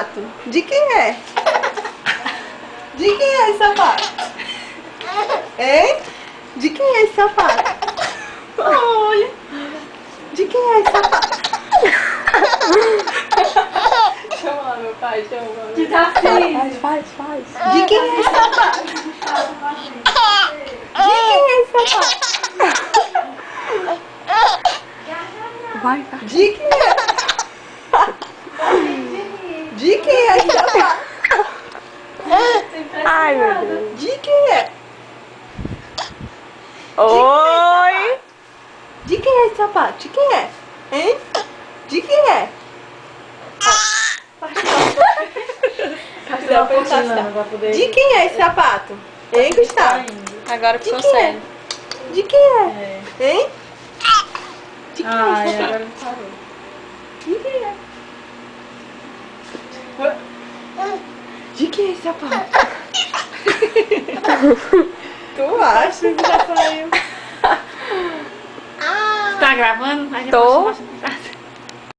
sapato? De quem é? De quem é esse sapato? Hein? De quem é esse sapato? Olha. De quem é esse sapato? Chama lá, meu pai, chama. Que Tarcísio. Faz. De quem é esse sapato? De quem é esse sapato? Vai. De quem é? De quem é esse sapato? Ai, meu Deus. De quem é? Oi. De quem é esse sapato? De quem é? Hein? De quem é? Castelo funcionando pra poder... De quem é esse sapato? Hein, Gustavo? Agora De ficou quem é? sério. De quem é? Hein? De quem é Ai, esse sapato? agora parou. De quem é? De quem é esse sapato? Tu acha? Já saiu. Tá gravando? Tô.